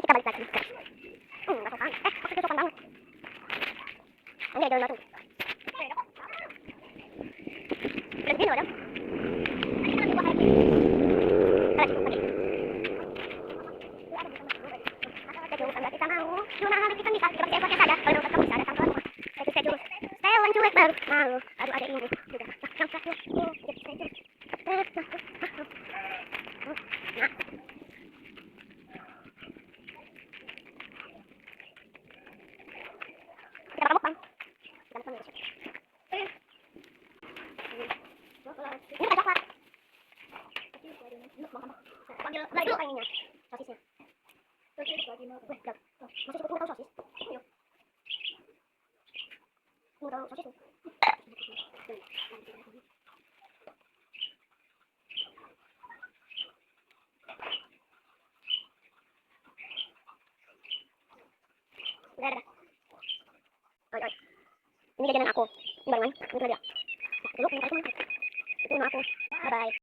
kita balik lagi. Masukkan. Masuk banget. Ini ada batu. Berhenti udah. Aduh, ada ini. Kita mukbang. Ini ada coklat. Panggil lagi dulu ininya. Sosisnya. Sosis lagi mau. Sosis itu tahu sosis. Yuk. Mau tahu sosis tuh. Udah. Oi. Ini jajanan aku. Ini baru main. Ini dia. Nah, dulu punya aku. Itu nama aku. Bye bye.